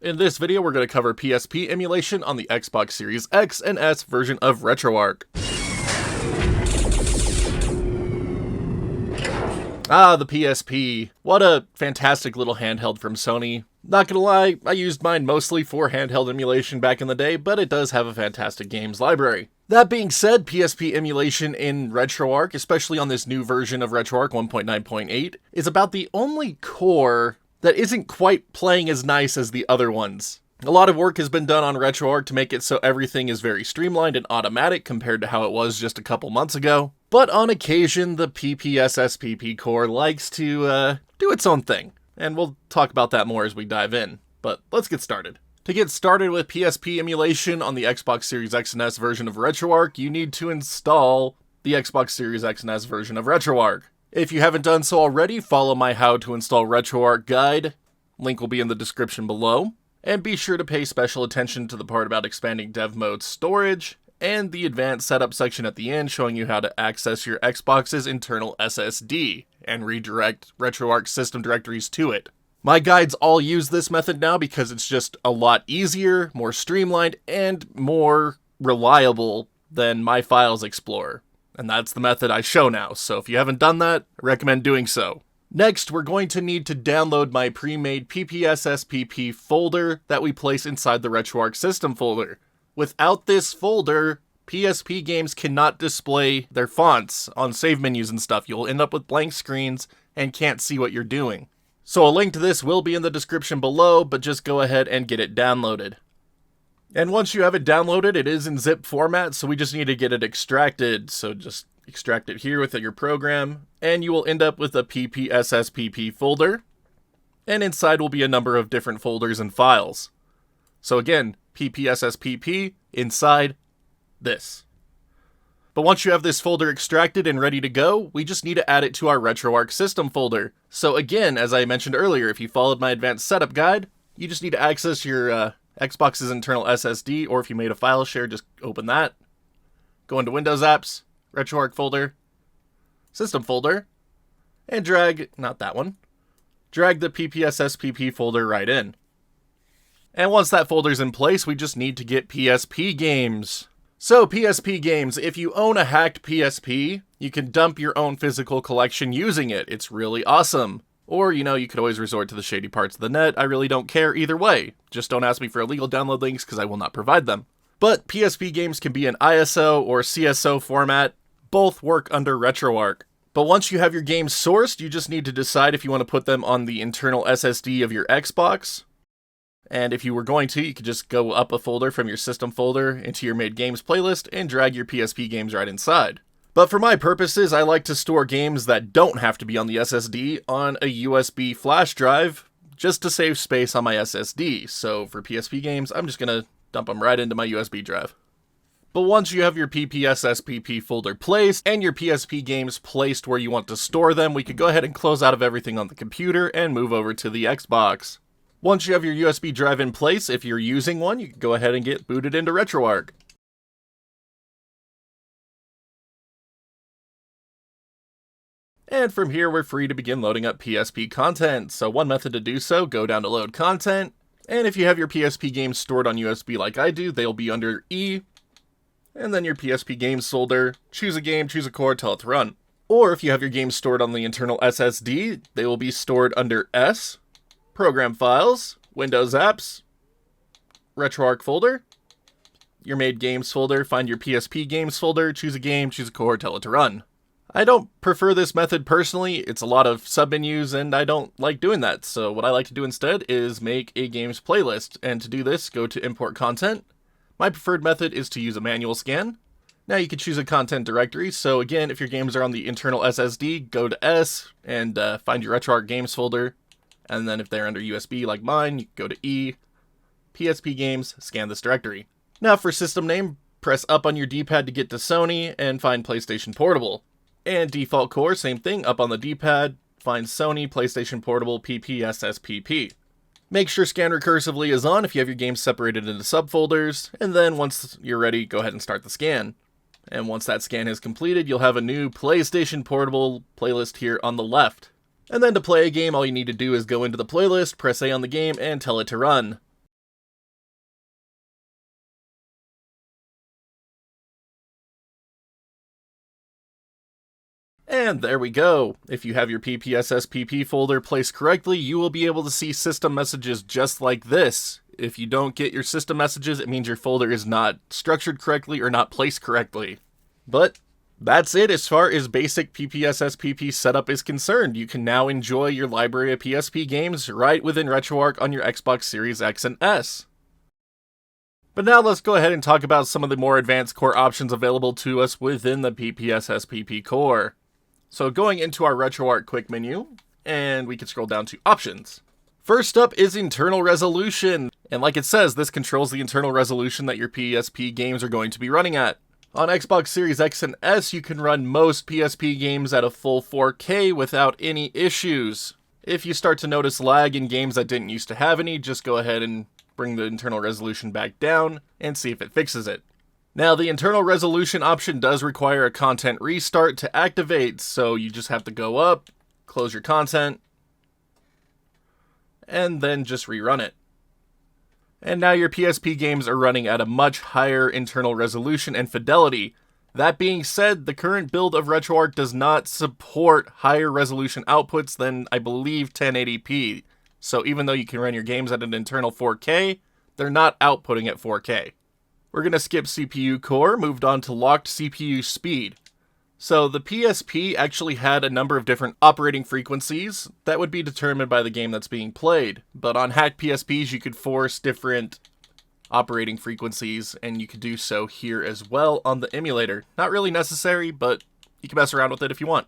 In this video, we're going to cover PSP emulation on the Xbox Series X and S version of Retroarch. Ah, the PSP. What a fantastic little handheld from Sony. Not gonna lie, I used mine mostly for handheld emulation back in the day, but it does have a fantastic games library. That being said, PSP emulation in Retroarch, especially on this new version of Retroarch 1.9.8, is about the only core that isn't quite playing as nice as the other ones. A lot of work has been done on Retroarch to make it so everything is very streamlined and automatic compared to how it was just a couple months ago. But on occasion, the PPSSPP core likes to do its own thing. And we'll talk about that more as we dive in. But let's get started. To get started with PSP emulation on the Xbox Series X and S version of Retroarch, you need to install the Xbox Series X and S version of Retroarch. If you haven't done so already, follow my How to Install Retroarch guide. Link will be in the description below. And be sure to pay special attention to the part about expanding dev mode storage, and the advanced setup section at the end showing you how to access your Xbox's internal SSD, and redirect Retroarch system directories to it. My guides all use this method now because it's just a lot easier, more streamlined, and more reliable than My Files Explorer. And that's the method I show now, so if you haven't done that, I recommend doing so. Next, we're going to need to download my pre-made PPSSPP folder that we place inside the Retroarch system folder. Without this folder, PSP Games cannot display their fonts on save menus and stuff. You'll end up with blank screens and can't see what you're doing. So a link to this will be in the description below, but just go ahead and get it downloaded. And once you have it downloaded, it is in zip format, so we just need to get it extracted. So just extract it here with your program, and you will end up with a PPSSPP folder, and inside will be a number of different folders and files. So again, PPSSPP inside this. But once you have this folder extracted and ready to go, we just need to add it to our Retroarch system folder. So again, as I mentioned earlier, if you followed my advanced setup guide, you just need to access your Xbox's internal SSD, or if you made a file share, just open that. Go into Windows Apps, Retroarch folder, System folder, and drag the PPSSPP folder right in. And once that folder's in place, we just need to get PSP Games. So PSP Games, if you own a hacked PSP, you can dump your own physical collection using it. It's really awesome. Or, you could always resort to the shady parts of the net. I really don't care either way. Just don't ask me for illegal download links because I will not provide them. But PSP Games can be in ISO or CSO format. Both work under Retroarch. But once you have your games sourced, you just need to decide if you want to put them on the internal SSD of your Xbox. And if you were going to, you could just go up a folder from your system folder into your made games playlist and drag your PSP games right inside. But for my purposes, I like to store games that don't have to be on the SSD on a USB flash drive, just to save space on my SSD. So for PSP games, I'm just going to dump them right into my USB drive. But once you have your PPSSPP folder placed and your PSP games placed where you want to store them, we could go ahead and close out of everything on the computer and move over to the Xbox. Once you have your USB drive in place, if you're using one, you can go ahead and get booted into Retroarch. And from here, we're free to begin loading up PSP content. So one method to do so, go down to load content. And if you have your PSP games stored on USB like I do, they'll be under E. And then your PSP games folder, choose a game, choose a core, tell it to run. Or if you have your games stored on the internal SSD, they will be stored under S. Program files, Windows apps, Retroarch folder, your made games folder, find your PSP games folder, choose a game, choose a core, tell it to run. I don't prefer this method personally. It's a lot of submenus and I don't like doing that. So what I like to do instead is make a games playlist. And to do this, go to import content. My preferred method is to use a manual scan. Now you can choose a content directory. So again, if your games are on the internal SSD, go to S and find your Retroarch games folder. And then if they're under USB like mine, you go to E, PSP Games, scan this directory. Now for system name, press up on your D-pad to get to Sony and find PlayStation Portable. And default core, same thing, up on the D-pad, find Sony, PlayStation Portable, PPSSPP. Make sure scan recursively is on if you have your games separated into subfolders, and then once you're ready, go ahead and start the scan. And once that scan is completed, you'll have a new PlayStation Portable playlist here on the left. And then to play a game, all you need to do is go into the playlist, press A on the game, and tell it to run. And there we go. If you have your PPSSPP folder placed correctly, you will be able to see system messages just like this. If you don't get your system messages, it means your folder is not structured correctly or not placed correctly. But that's it as far as basic PPSSPP setup is concerned. You can now enjoy your library of PSP games right within Retroarch on your Xbox Series X and S. But now let's go ahead and talk about some of the more advanced core options available to us within the PPSSPP core. So going into our Retroarch quick menu, and we can scroll down to options. First up is internal resolution, and like it says, this controls the internal resolution that your PSP games are going to be running at. On Xbox Series X and S, you can run most PSP games at a full 4K without any issues. If you start to notice lag in games that didn't used to have any, just go ahead and bring the internal resolution back down and see if it fixes it. Now, the internal resolution option does require a content restart to activate, so you just have to go up, close your content, and then just rerun it. And now your PSP games are running at a much higher internal resolution and fidelity. That being said, the current build of Retroarch does not support higher resolution outputs than, I believe, 1080p. So even though you can run your games at an internal 4K, they're not outputting at 4K. We're going to skip CPU core, moved on to locked CPU speed. So the PSP actually had a number of different operating frequencies that would be determined by the game that's being played. But on hacked PSPs, you could force different operating frequencies, and you could do so here as well on the emulator. Not really necessary, but you can mess around with it if you want.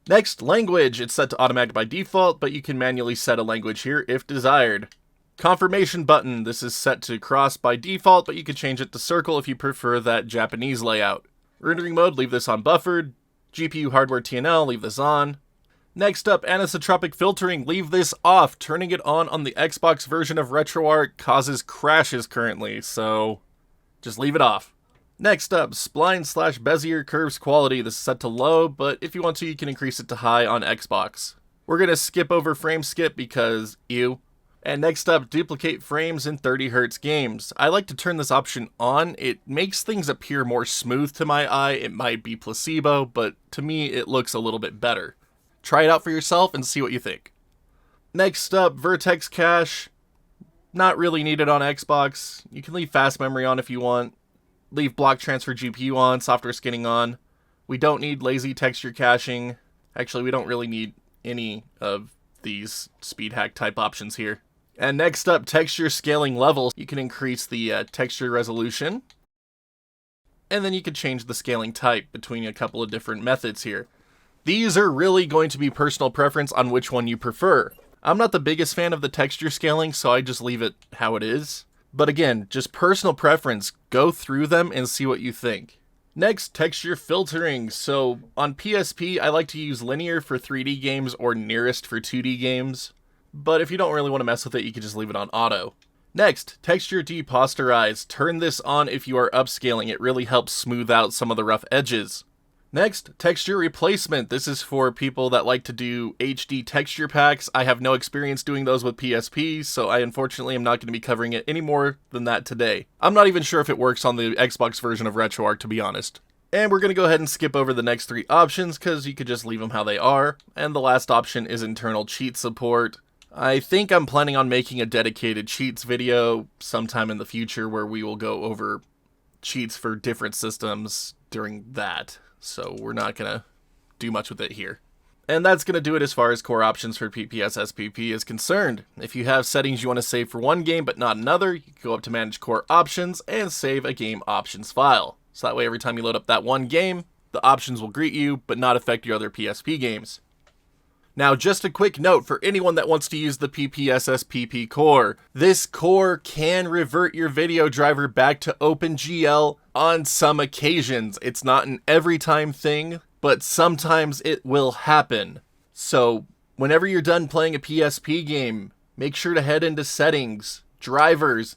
Next, language. It's set to automatic by default, but you can manually set a language here if desired. Confirmation button. This is set to cross by default, but you can change it to circle if you prefer that Japanese layout. Rendering mode, leave this on buffered. GPU hardware TNL, leave this on. Next up, anisotropic filtering, leave this off. Turning it on the Xbox version of Retroarch causes crashes currently, so just leave it off. Next up, spline/Bezier curves quality. This is set to low, but if you want to, you can increase it to high on Xbox. We're going to skip over frame skip because ew. And next up, duplicate frames in 30Hz games. I like to turn this option on. It makes things appear more smooth to my eye. It might be placebo, but to me, it looks a little bit better. Try it out for yourself and see what you think. Next up, vertex cache. Not really needed on Xbox. You can leave fast memory on if you want. Leave block transfer GPU on, software skinning on. We don't need lazy texture caching. Actually, we don't really need any of these speed hack type options here. And next up, texture scaling levels. You can increase the texture resolution. And then you can change the scaling type between a couple of different methods here. These are really going to be personal preference on which one you prefer. I'm not the biggest fan of the texture scaling, so I just leave it how it is. But again, just personal preference. Go through them and see what you think. Next, texture filtering. So on PSP, I like to use linear for 3D games or nearest for 2D games. But if you don't really want to mess with it, you can just leave it on auto. Next, texture deposterize. Turn this on if you are upscaling. It really helps smooth out some of the rough edges. Next, texture replacement. This is for people that like to do HD texture packs. I have no experience doing those with PSP, so I unfortunately am not going to be covering it any more than that today. I'm not even sure if it works on the Xbox version of Retroarch, to be honest. And we're going to go ahead and skip over the next three options, because you could just leave them how they are. And the last option is internal cheat support. I think I'm planning on making a dedicated cheats video sometime in the future where we will go over cheats for different systems during that. So we're not going to do much with it here. And that's going to do it as far as core options for PPSSPP is concerned. If you have settings you want to save for one game but not another, you can go up to Manage Core Options and save a game options file. So that way every time you load up that one game, the options will greet you but not affect your other PSP games. Now, just a quick note for anyone that wants to use the PPSSPP core. This core can revert your video driver back to OpenGL on some occasions. It's not an every time thing, but sometimes it will happen. So, whenever you're done playing a PSP game, make sure to head into Settings, Drivers,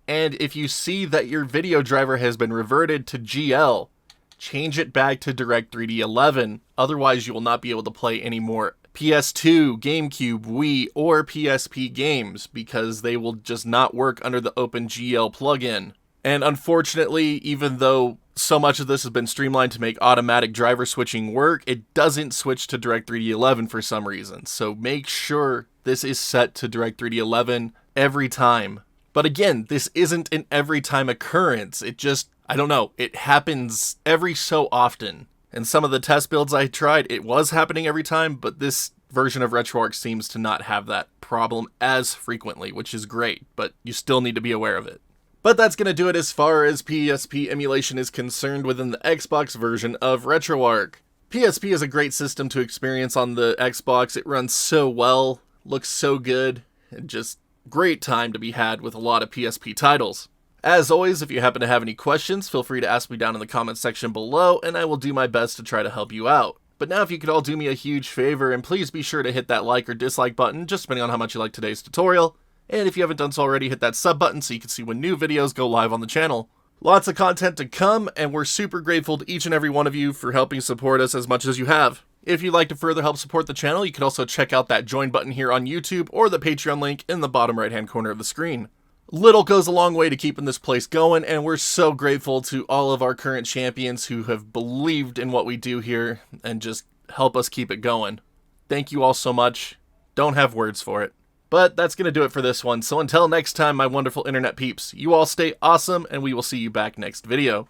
and if you see that your video driver has been reverted to GL, change it back to Direct3D 11. Otherwise, you will not be able to play any more PS2, GameCube, Wii, or PSP games because they will just not work under the OpenGL plugin. And unfortunately, even though so much of this has been streamlined to make automatic driver switching work, it doesn't switch to DirectX 3D11 for some reason. So make sure this is set to DirectX 3D11 every time. But again, this isn't an every time occurrence. It just, I don't know, it happens every so often. And some of the test builds I tried, it was happening every time, but this version of Retroarch seems to not have that problem as frequently, which is great, but you still need to be aware of it. But that's going to do it as far as PSP emulation is concerned within the Xbox version of Retroarch. PSP is a great system to experience on the Xbox. It runs so well, looks so good, and just great time to be had with a lot of PSP titles. As always, if you happen to have any questions, feel free to ask me down in the comments section below, and I will do my best to try to help you out. But now if you could all do me a huge favor, and please be sure to hit that like or dislike button, just depending on how much you like today's tutorial. And if you haven't done so already, hit that sub button so you can see when new videos go live on the channel. Lots of content to come, and we're super grateful to each and every one of you for helping support us as much as you have. If you'd like to further help support the channel, you can also check out that join button here on YouTube or the Patreon link in the bottom right hand corner of the screen. Little goes a long way to keeping this place going, and we're so grateful to all of our current champions who have believed in what we do here and just help us keep it going. Thank you all so much. Don't have words for it. But that's going to do it for this one, so until next time, my wonderful internet peeps, you all stay awesome, and we will see you back next video.